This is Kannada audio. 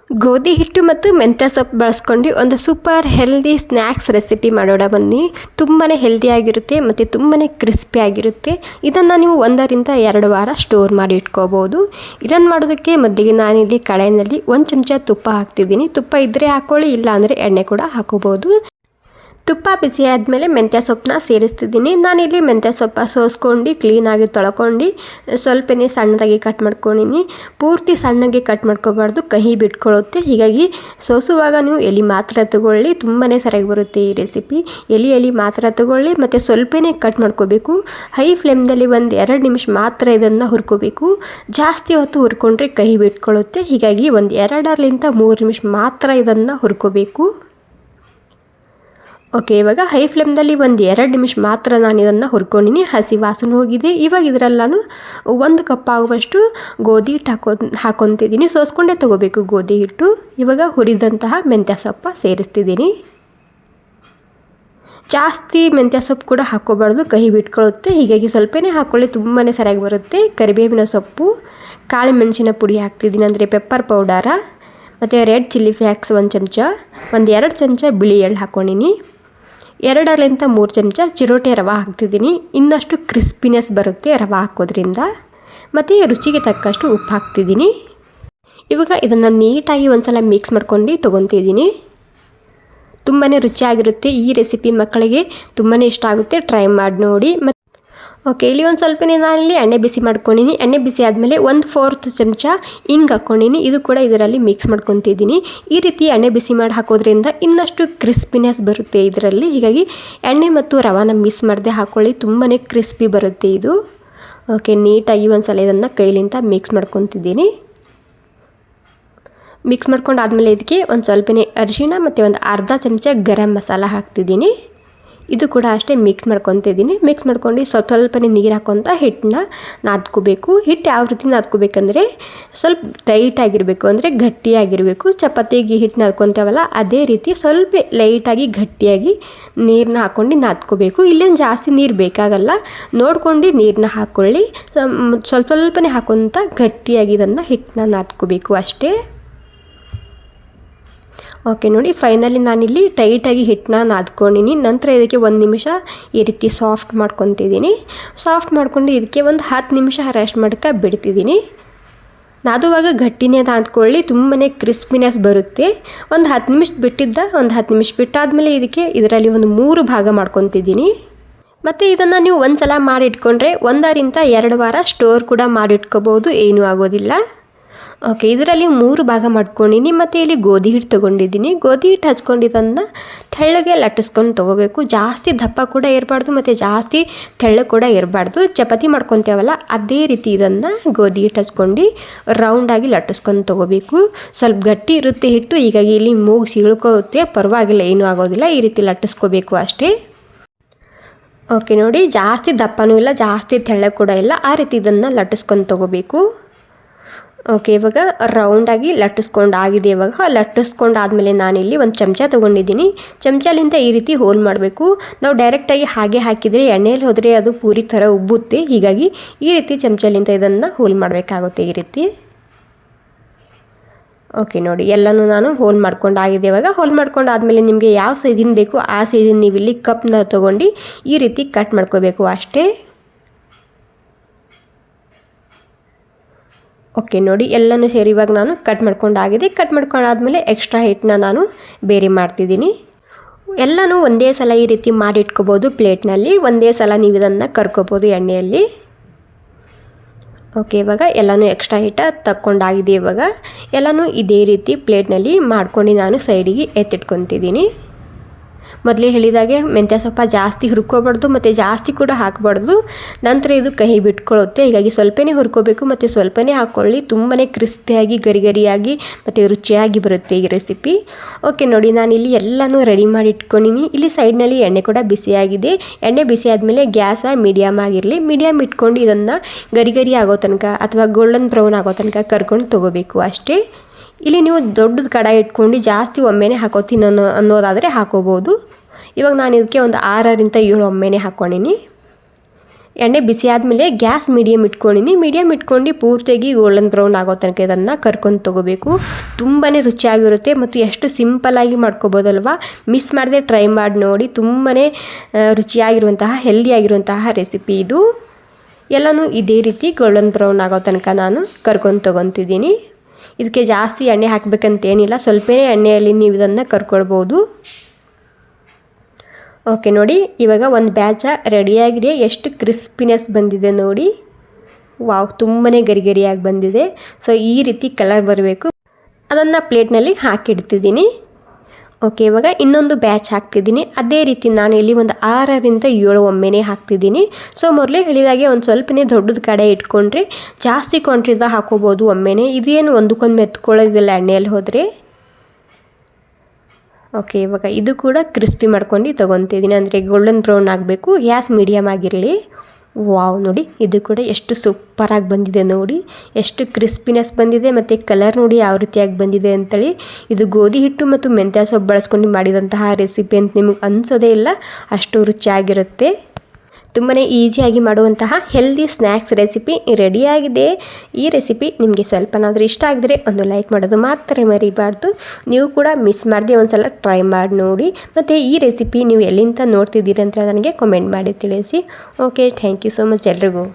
ಗೋಧಿ ಹಿಟ್ಟು ಮತ್ತು ಮೆಂತ್ಯ ಸೊಪ್ಪು ಬಳಸ್ಕೊಂಡು ಒಂದು ಸೂಪರ್ ಹೆಲ್ದಿ ಸ್ನ್ಯಾಕ್ಸ್ ರೆಸಿಪಿ ಮಾಡೋಣ ಬನ್ನಿ. ತುಂಬಾ ಹೆಲ್ದಿಯಾಗಿರುತ್ತೆ ಮತ್ತು ತುಂಬಾ ಕ್ರಿಸ್ಪಿಯಾಗಿರುತ್ತೆ. ಇದನ್ನು ನೀವು 1-2 ವಾರ ಸ್ಟೋರ್ ಮಾಡಿ ಇಟ್ಕೋಬೋದು. ಇದನ್ನು ಮಾಡೋದಕ್ಕೆ ಮೊದಲಿಗೆ ನಾನಿಲ್ಲಿ ಕಡಾಯಿನಲ್ಲಿ 1 ಚಮಚ ತುಪ್ಪ ಹಾಕ್ತಿದ್ದೀನಿ. ತುಪ್ಪ ಇದ್ದರೆ ಹಾಕ್ಕೊಳ್ಳಿ, ಇಲ್ಲ ಅಂದರೆ ಎಣ್ಣೆ ಕೂಡ ಹಾಕೋಬೋದು. ತುಪ್ಪ ಬಿಸಿ ಆದಮೇಲೆ ಮೆಂತ್ಯ ಸೊಪ್ಪನ್ನ ಸೇರಿಸ್ತಿದ್ದೀನಿ. ನಾನಿಲ್ಲಿ ಮೆಂತ್ಯ ಸೊಪ್ಪು ಸೋಸ್ಕೊಂಡು ಕ್ಲೀನಾಗಿ ತೊಳ್ಕೊಂಡು ಸ್ವಲ್ಪನೇ ಸಣ್ಣದಾಗಿ ಕಟ್ ಮಾಡ್ಕೊಂಡಿನಿ. ಪೂರ್ತಿ ಸಣ್ಣಗೆ ಕಟ್ ಮಾಡ್ಕೋಬಾರ್ದು, ಕಹಿ ಬಿಟ್ಕೊಳ್ಳುತ್ತೆ. ಹೀಗಾಗಿ ಸೋಸುವಾಗ ನೀವು ಎಲೆ ಮಾತ್ರ ತಗೊಳ್ಳಿ, ತುಂಬಾ ಸರಿಯಾಗಿ ಬರುತ್ತೆ ಈ ರೆಸಿಪಿ. ಎಲೆ ಮಾತ್ರ ತಗೊಳ್ಳಿ ಮತ್ತು ಸ್ವಲ್ಪನೇ ಕಟ್ ಮಾಡ್ಕೋಬೇಕು. ಹೈ ಫ್ಲೇಮ್ನಲ್ಲಿ 1-2 ನಿಮಿಷ ಮಾತ್ರ ಇದನ್ನು ಹುರ್ಕೋಬೇಕು. ಜಾಸ್ತಿ ಹೊತ್ತು ಹುರ್ಕೊಂಡ್ರೆ ಕಹಿ ಬಿಟ್ಕೊಳ್ಳುತ್ತೆ. ಹೀಗಾಗಿ 2-3 ನಿಮಿಷ ಮಾತ್ರ ಇದನ್ನು ಹುರ್ಕೋಬೇಕು. ಓಕೆ, ಇವಾಗ ಹೈ ಫ್ಲೇಮ್ದಲ್ಲಿ 1-2 ನಿಮಿಷ ಮಾತ್ರ ನಾನು ಇದನ್ನು ಹುರ್ಕೊಂಡಿನಿ. ಹಸಿ ವಾಸನೆ ಹೋಗಿದೆ. ಇವಾಗ ಇದರಲ್ಲಿ ನಾನು 1 ಕಪ್ ಆಗುವಷ್ಟು ಗೋಧಿ ಹಿಟ್ಟು ಹಾಕೊತಿದ್ದೀನಿ. ಸೋಸ್ಕೊಂಡೇ ತೊಗೋಬೇಕು ಗೋಧಿ ಹಿಟ್ಟು. ಇವಾಗ ಹುರಿದಂತಹ ಮೆಂತ್ಯ ಸೊಪ್ಪು ಸೇರಿಸ್ತಿದ್ದೀನಿ. ಜಾಸ್ತಿ ಮೆಂತ್ಯ ಸೊಪ್ಪು ಕೂಡ ಹಾಕ್ಕೋಬಾರ್ದು, ಕಹಿ ಬಿಟ್ಕೊಳ್ಳುತ್ತೆ. ಹೀಗಾಗಿ ಸ್ವಲ್ಪನೇ ಹಾಕ್ಕೊಳ್ಳಿ, ತುಂಬಾ ಸರಿಯಾಗಿ ಬರುತ್ತೆ. ಕರಿಬೇವಿನ ಸೊಪ್ಪು, ಕಾಳು ಮೆಣಸಿನ ಪುಡಿ ಹಾಕ್ತಿದ್ದೀನಿ, ಅಂದರೆ ಪೆಪ್ಪರ್ ಪೌಡರ, ಮತ್ತು ರೆಡ್ ಚಿಲ್ಲಿ ಫ್ಲೇಕ್ಸ್ 1 ಚಮಚ, 1-2 ಚಮಚ ಬಿಳಿ ಎಳ್ಳು ಹಾಕ್ಕೊಂಡಿನಿ, 2-3 ಚಮಚ ಚಿರೋಟೆ ರವೆ ಹಾಕ್ತಿದ್ದೀನಿ. ಇನ್ನಷ್ಟು ಕ್ರಿಸ್ಪಿನೆಸ್ ಬರುತ್ತೆ ರವೆ ಹಾಕೋದ್ರಿಂದ. ಮತ್ತು ರುಚಿಗೆ ತಕ್ಕಷ್ಟು ಉಪ್ಪು ಹಾಕ್ತಿದ್ದೀನಿ. ಇವಾಗ ಇದನ್ನು ನೀಟಾಗಿ ಒಂದ್ಸಲ ಮಿಕ್ಸ್ ಮಾಡ್ಕೊಂಡು ತೊಗೊತಿದ್ದೀನಿ. ತುಂಬಾ ರುಚಿಯಾಗಿರುತ್ತೆ ಈ ರೆಸಿಪಿ. ಮಕ್ಕಳಿಗೆ ತುಂಬಾ ಇಷ್ಟ ಆಗುತ್ತೆ, ಟ್ರೈ ಮಾಡಿ ನೋಡಿ. ಓಕೆ, ಇಲ್ಲಿ ಒಂದು ಸ್ವಲ್ಪನೇ ನಾನಿಲ್ಲಿ ಎಣ್ಣೆ ಬಿಸಿ ಮಾಡ್ಕೊಂಡಿನಿ. ಎಣ್ಣೆ ಬಿಸಿ ಆದಮೇಲೆ 1/4 ಚಮಚ ಹಿಂಗೆ ಹಾಕ್ಕೊಂಡಿನಿ. ಇದು ಕೂಡ ಇದರಲ್ಲಿ ಮಿಕ್ಸ್ ಮಾಡ್ಕೊತಿದ್ದೀನಿ. ಈ ರೀತಿ ಎಣ್ಣೆ ಬಿಸಿ ಮಾಡಿ ಹಾಕೋದ್ರಿಂದ ಇನ್ನಷ್ಟು ಕ್ರಿಸ್ಪಿನೆಸ್ ಬರುತ್ತೆ ಇದರಲ್ಲಿ. ಹೀಗಾಗಿ ಎಣ್ಣೆ ಮತ್ತು ರವಾನ ಮಿಕ್ಸ್ ಮಾಡದೆ ಹಾಕ್ಕೊಳ್ಳಿ, ತುಂಬಾ ಕ್ರಿಸ್ಪಿ ಬರುತ್ತೆ ಇದು. ಓಕೆ, ನೀಟಾಗಿ ಒಂದ್ಸಲ ಇದನ್ನು ಕೈಲಿಂದ ಮಿಕ್ಸ್ ಮಾಡ್ಕೊತಿದ್ದೀನಿ. ಮಿಕ್ಸ್ ಮಾಡ್ಕೊಂಡು ಆದಮೇಲೆ ಇದಕ್ಕೆ ಒಂದು ಸ್ವಲ್ಪನೇ ಅರಿಶಿಣ ಮತ್ತು 1/2 ಚಮಚ ಗರಂ ಮಸಾಲ ಹಾಕ್ತಿದ್ದೀನಿ. ಇದು ಕೂಡ ಅಷ್ಟೇ ಮಿಕ್ಸ್ ಮಾಡ್ಕೊತಿದ್ದೀನಿ. ಮಿಕ್ಸ್ ಮಾಡ್ಕೊಂಡು ಸ್ವಲ್ಪನೇ ನೀರು ಹಾಕ್ಕೊತ ಹಿಟ್ಟನ್ನ ನಾದ್ಕೋಬೇಕು. ಹಿಟ್ಟು ಯಾವ ರೀತಿ ನಾದ್ಕೋಬೇಕಂದ್ರೆ ಸ್ವಲ್ಪ ಟೈಟಾಗಿರಬೇಕು, ಅಂದರೆ ಗಟ್ಟಿಯಾಗಿರಬೇಕು. ಚಪಾತಿಗೆ ಹಿಟ್ಟು ನಾದ್ಕೊತೇವಲ್ಲ ಅದೇ ರೀತಿ ಸ್ವಲ್ಪ ಲೈಟಾಗಿ ಗಟ್ಟಿಯಾಗಿ ನೀರನ್ನ ಹಾಕ್ಕೊಂಡು ನಾದ್ಕೋಬೇಕು. ಇಲ್ಲೇನು ಜಾಸ್ತಿ ನೀರು ಬೇಕಾಗಲ್ಲ, ನೋಡ್ಕೊಂಡು ನೀರನ್ನ ಹಾಕ್ಕೊಳ್ಳಿ. ಸ್ವಲ್ಪನೇ ಹಾಕ್ಕೊತ ಗಟ್ಟಿಯಾಗಿ ಇದನ್ನು ಹಿಟ್ಟನ್ನ ನಾದ್ಕೋಬೇಕು ಅಷ್ಟೇ. ಓಕೆ, ನೋಡಿ ಫೈನಲಿ ನಾನಿಲ್ಲಿ ಟೈಟಾಗಿ ಹಿಟ್ಟನ್ನ ನಾದ್ಕೊಂಡಿನಿ. ನಂತರ ಇದಕ್ಕೆ 1 ನಿಮಿಷ ಈ ರೀತಿ ಸಾಫ್ಟ್ ಮಾಡ್ಕೊತಿದ್ದೀನಿ. ಸಾಫ್ಟ್ ಮಾಡ್ಕೊಂಡು ಇದಕ್ಕೆ 10 ನಿಮಿಷ ರೆಸ್ಟ್ ಮಾಡ್ಕ ಬಿಡ್ತಿದ್ದೀನಿ. ನಾದುವಾಗ ಗಟ್ಟಿನೇ ನಾದ್ಕೊಳ್ಳಿ, ತುಂಬಾ ಕ್ರಿಸ್ಪಿನೆಸ್ ಬರುತ್ತೆ. 10 ನಿಮಿಷ ಬಿಟ್ಟಿದ್ದ, 10 ನಿಮಿಷ ಬಿಟ್ಟಾದಮೇಲೆ ಇದರಲ್ಲಿ 3 ಭಾಗ ಮಾಡ್ಕೊತಿದ್ದೀನಿ. ಮತ್ತು ಇದನ್ನು ನೀವು ಒಂದ್ಸಲ ಮಾಡಿಟ್ಕೊಂಡ್ರೆ 1-2 ವಾರ ಸ್ಟೋರ್ ಕೂಡ ಮಾಡಿಟ್ಕೋಬೋದು, ಏನೂ ಆಗೋದಿಲ್ಲ. ಓಕೆ, ಇದರಲ್ಲಿ 3 ಭಾಗ ಮಾಡ್ಕೊಂಡಿನಿ. ಮತ್ತು ಇಲ್ಲಿ ಗೋಧಿ ಹಿಟ್ಟು ತೊಗೊಂಡಿದ್ದೀನಿ. ಗೋಧಿ ಹಿಟ್ಟು ಹಚ್ಕೊಂಡಿದ್ದನ್ನು ತೆಳ್ಳಗೆ ಲಟ್ಟಿಸ್ಕೊಂಡು ತೊಗೋಬೇಕು. ಜಾಸ್ತಿ ದಪ್ಪ ಕೂಡ ಇರಬಾರ್ದು ಮತ್ತು ಜಾಸ್ತಿ ತೆಳ್ಳಗೆ ಕೂಡ ಇರಬಾರ್ದು. ಚಪಾತಿ ಮಾಡ್ಕೊತೇವಲ್ಲ ಅದೇ ರೀತಿ ಇದನ್ನು ಗೋಧಿ ಹಿಟ್ಟು ಹಚ್ಕೊಂಡು ರೌಂಡಾಗಿ ಲಟ್ಟಿಸ್ಕೊಂಡು ತೊಗೋಬೇಕು. ಸ್ವಲ್ಪ ಗಟ್ಟಿ ಇರುತ್ತೆ ಹಿಟ್ಟು, ಹೀಗಾಗಿ ಇಲ್ಲಿ ಮೂಗು ಸೀಳ್ಕೊಳ್ಳುತ್ತೆ, ಪರವಾಗಿಲ್ಲ, ಏನೂ ಆಗೋದಿಲ್ಲ. ಈ ರೀತಿ ಲಟ್ಟಿಸ್ಕೋಬೇಕು ಅಷ್ಟೇ. ಓಕೆ, ನೋಡಿ ಜಾಸ್ತಿ ದಪ್ಪನೂ ಇಲ್ಲ, ಜಾಸ್ತಿ ತೆಳ್ಳಗೆ ಕೂಡ ಇಲ್ಲ, ಆ ರೀತಿ ಇದನ್ನು ಲಟ್ಟಿಸ್ಕೊಂಡು ತೊಗೋಬೇಕು. ಓಕೆ, ಇವಾಗ ರೌಂಡಾಗಿ ಲಟ್ಟಿಸ್ಕೊಂಡು ಆಗಿದೆ. ಇವಾಗ ಲಟ್ಟಿಸ್ಕೊಂಡು ಆದಮೇಲೆ ನಾನಿಲ್ಲಿ 1 ಚಮಚ ತೊಗೊಂಡಿದ್ದೀನಿ. ಚಮಚಲಿಂದ ಈ ರೀತಿ ಹೋಲ್ ಮಾಡಬೇಕು. ನಾವು ಡೈರೆಕ್ಟಾಗಿ ಹಾಗೆ ಹಾಕಿದರೆ ಎಣ್ಣೆಯಲ್ಲಿ ಹೋದರೆ ಅದು ಪೂರಿ ಥರ ಉಬ್ಬುತ್ತೆ. ಹೀಗಾಗಿ ಈ ರೀತಿ ಚಮಚಲಿಂದ ಇದನ್ನು ಹೋಲ್ ಮಾಡಬೇಕಾಗುತ್ತೆ ಈ ರೀತಿ. ಓಕೆ, ನೋಡಿ ಎಲ್ಲನೂ ನಾನು ಹೋಲ್ ಮಾಡ್ಕೊಂಡು ಆಗಿದೆ. ಇವಾಗ ಹೋಲ್ ಮಾಡ್ಕೊಂಡು ಆದಮೇಲೆ ನಿಮಗೆ ಯಾವ ಸೈಜಿನ ಬೇಕು ಆ ಸೈಜಿನ ನೀವು ಇಲ್ಲಿ ಕಪ್ನ ತೊಗೊಂಡು ಈ ರೀತಿ ಕಟ್ ಮಾಡ್ಕೋಬೇಕು ಅಷ್ಟೇ. ಓಕೆ, ನೋಡಿ ಎಲ್ಲನೂ ಸೇರಿ ಇವಾಗ ನಾನು ಕಟ್ ಮಾಡ್ಕೊಂಡಾಗಿದೆ. ಕಟ್ ಮಾಡ್ಕೊಂಡಾದ್ಮೇಲೆ ಎಕ್ಸ್ಟ್ರಾ ಹಿಟ್ಟನ್ನ ನಾನು ಬೇರೆ ಮಾಡ್ತಿದ್ದೀನಿ. ಎಲ್ಲನೂ ಒಂದೇ ಸಲ ಈ ರೀತಿ ಮಾಡಿಟ್ಕೋಬೋದು ಪ್ಲೇಟ್ನಲ್ಲಿ. ಒಂದೇ ಸಲ ನೀವು ಇದನ್ನು ಕರ್ಕೋಬೋದು ಎಣ್ಣೆಯಲ್ಲಿ. ಓಕೆ, ಇವಾಗ ಎಲ್ಲನೂ ಎಕ್ಸ್ಟ್ರಾ ಹಿಟ್ಟು ತಕ್ಕೊಂಡಾಗಿದೆ. ಇವಾಗ ಎಲ್ಲನೂ ಇದೇ ರೀತಿ ಪ್ಲೇಟ್ನಲ್ಲಿ ಮಾಡ್ಕೊಂಡು ನಾನು ಸೈಡಿಗೆ ಎತ್ತಿಟ್ಕೊತಿದ್ದೀನಿ. ಮೊದಲೇ ಹೇಳಿದಾಗೆ ಮೆಂತ್ಯ ಸೊಪ್ಪು ಜಾಸ್ತಿ ಹುರ್ಕೋಬಾರ್ದು ಮತ್ತು ಜಾಸ್ತಿ ಕೂಡ ಹಾಕಬಾರ್ದು, ನಂತರ ಇದು ಕಹಿ ಬಿಟ್ಕೊಳ್ಳುತ್ತೆ. ಹೀಗಾಗಿ ಸ್ವಲ್ಪನೇ ಹುರ್ಕೋಬೇಕು ಮತ್ತು ಸ್ವಲ್ಪನೇ ಹಾಕ್ಕೊಳ್ಳಿ. ತುಂಬಾ ಕ್ರಿಸ್ಪಿಯಾಗಿ ಗರಿಗರಿಯಾಗಿ ಮತ್ತು ರುಚಿಯಾಗಿ ಬರುತ್ತೆ ಈ ರೆಸಿಪಿ. ಓಕೆ, ನೋಡಿ ನಾನಿಲ್ಲಿ ಎಲ್ಲನೂ ರೆಡಿ ಮಾಡಿ ಇಟ್ಕೊಂಡಿನಿ. ಇಲ್ಲಿ ಸೈಡ್ನಲ್ಲಿ ಎಣ್ಣೆ ಕೂಡ ಬಿಸಿಯಾಗಿದೆ. ಎಣ್ಣೆ ಬಿಸಿ ಆದಮೇಲೆ ಗ್ಯಾಸ ಮೀಡಿಯಮ್ ಆಗಿರಲಿ. ಮೀಡಿಯಮ್ ಇಟ್ಕೊಂಡು ಇದನ್ನು ಗರಿ ಆಗೋ ತನಕ ಅಥವಾ ಗೋಲ್ಡನ್ ಬ್ರೌನ್ ಆಗೋ ತನಕ ಕರ್ಕೊಂಡು ತೊಗೋಬೇಕು ಅಷ್ಟೇ. ಇಲ್ಲಿ ನೀವು ದೊಡ್ಡದು ಕಡಾಯಿ ಇಟ್ಕೊಂಡು ಜಾಸ್ತಿ ಒಮ್ಮೆನೇ ಹಾಕೋತೀನಿ ಅನ್ನೋದಾದರೆ ಹಾಕೋಬೋದು. ಇವಾಗ ನಾನು ಇದಕ್ಕೆ 6-7 ಒಮ್ಮೆನೇ ಹಾಕ್ಕೊಂಡಿನಿ. ಎಣ್ಣೆ ಬಿಸಿ ಆದಮೇಲೆ ಗ್ಯಾಸ್ ಮೀಡಿಯಮ್ ಇಟ್ಕೊಂಡಿನಿ. ಮೀಡಿಯಮ್ ಇಟ್ಕೊಂಡು ಪೂರ್ತಿಯಾಗಿ ಗೋಲ್ಡನ್ ಬ್ರೌನ್ ಆಗೋ ತನಕ ಇದನ್ನು ಕರ್ಕೊಂಡು ತೊಗೋಬೇಕು. ತುಂಬಾ ರುಚಿಯಾಗಿರುತ್ತೆ ಮತ್ತು ಎಷ್ಟು ಸಿಂಪಲ್ಲಾಗಿ ಮಾಡ್ಕೋಬೋದಲ್ವ. ಮಿಸ್ ಮಾಡದೆ ಟ್ರೈ ಮಾಡಿ ನೋಡಿ. ತುಂಬಾ ರುಚಿಯಾಗಿರುವಂತಹ ಹೆಲ್ದಿಯಾಗಿರುವಂತಹ ರೆಸಿಪಿ ಇದು. ಎಲ್ಲನೂ ಇದೇ ರೀತಿ ಗೋಲ್ಡನ್ ಬ್ರೌನ್ ಆಗೋ ತನಕ ನಾನು ಕರ್ಕೊಂಡು ತೊಗೊತಿದ್ದೀನಿ. ಇದಕ್ಕೆ ಜಾಸ್ತಿ ಎಣ್ಣೆ ಹಾಕಬೇಕಂತೇನಿಲ್ಲ, ಸ್ವಲ್ಪ ಎಣ್ಣೆಯಲ್ಲಿ ನೀವು ಇದನ್ನು ಕರ್ಕೊಳ್ಬೋದು. ಓಕೆ ನೋಡಿ, ಇವಾಗ ಒಂದು ಬ್ಯಾಚ ರೆಡಿಯಾಗಿದೆ. ಎಷ್ಟು ಕ್ರಿಸ್ಪಿನೆಸ್ ಬಂದಿದೆ ನೋಡಿ. ವಾವ್, ತುಂಬಾ ಗರಿಗರಿಯಾಗಿ ಬಂದಿದೆ. ಸೊ ಈ ರೀತಿ ಕಲರ್ ಬರಬೇಕು. ಅದನ್ನು ಪ್ಲೇಟ್ನಲ್ಲಿ ಹಾಕಿಡ್ತಿದ್ದೀನಿ. ಓಕೆ, ಇವಾಗ ಇನ್ನೊಂದು ಬ್ಯಾಚ್ ಹಾಕ್ತಿದ್ದೀನಿ. ಅದೇ ರೀತಿ ನಾನು ಇಲ್ಲಿ ಒಂದು 6ರಿಂದ 7 ಒಮ್ಮೆನೇ ಹಾಕ್ತಿದ್ದೀನಿ. ಸೊ ಮೊದಲೇ ಹೇಳಿದಾಗೆ ಒಂದು ಸ್ವಲ್ಪನೇ ದೊಡ್ಡದ ಕಡೆ ಇಟ್ಕೊಂಡ್ರೆ ಜಾಸ್ತಿ ಕ್ವಾಂಟಿಟಿದ ಹಾಕೋಬೋದು ಒಮ್ಮೆನೇ. ಇದೇನು ಒಂದಕ್ಕೊಂದು ಮೆತ್ಕೊಳ್ಳೋದಿಲ್ಲ ಎಣ್ಣೆಯಲ್ಲಿ ಹೋದರೆ. ಓಕೆ, ಇವಾಗ ಇದು ಕೂಡ ಕ್ರಿಸ್ಪಿ ಮಾಡ್ಕೊಂಡು ತೊಗೊತಿದ್ದೀನಿ. ಅಂದರೆ ಗೋಲ್ಡನ್ ಬ್ರೌನ್ ಆಗಬೇಕು, ಗ್ಯಾಸ್ ಮೀಡಿಯಮ್ ಆಗಿರಲಿ. ವಾವ್ ನೋಡಿ, ಇದು ಕೂಡ ಎಷ್ಟು ಸೂಪರಾಗಿ ಬಂದಿದೆ ನೋಡಿ. ಎಷ್ಟು ಕ್ರಿಸ್ಪಿನೆಸ್ ಬಂದಿದೆ ಮತ್ತು ಕಲರ್ ನೋಡಿ ಯಾವ ರೀತಿಯಾಗಿ ಬಂದಿದೆ ಅಂತೇಳಿ. ಇದು ಗೋಧಿ ಹಿಟ್ಟು ಮತ್ತು ಮೆಂತ್ಯ ಸೊಪ್ಪು ಬಳಸ್ಕೊಂಡು ಮಾಡಿದಂತಹ ರೆಸಿಪಿ ಅಂತ ನಿಮಗೆ ಅನಿಸೋದೇ ಇಲ್ಲ, ಅಷ್ಟು ರುಚಿಯಾಗಿರುತ್ತೆ. ತುಂಬಾ ಈಸಿಯಾಗಿ ಮಾಡುವಂತಹ ಹೆಲ್ದಿ ಸ್ನ್ಯಾಕ್ಸ್ ರೆಸಿಪಿ ರೆಡಿಯಾಗಿದೆ. ಈ ರೆಸಿಪಿ ನಿಮಗೆ ಸ್ವಲ್ಪನಾದರೂ ಇಷ್ಟ ಆಗಿದ್ರೆ ಒಂದು ಲೈಕ್ ಮಾಡೋದು ಮಾತ್ರ ಮರಿಬಾರ್ದು. ನೀವು ಕೂಡ ಮಿಸ್ ಮಾಡದೆ ಒಂದು ಸಲ ಟ್ರೈ ಮಾಡಿ ನೋಡಿ. ಮತ್ತು ಈ ರೆಸಿಪಿ ನೀವು ಎಲ್ಲಿಂದ ನೋಡ್ತಿದ್ದೀರಿ ಅಂತ ನನಗೆ ಕಮೆಂಟ್ ಮಾಡಿ ತಿಳಿಸಿ. Okay, thank you so much ಎಲ್ರಿಗೂ.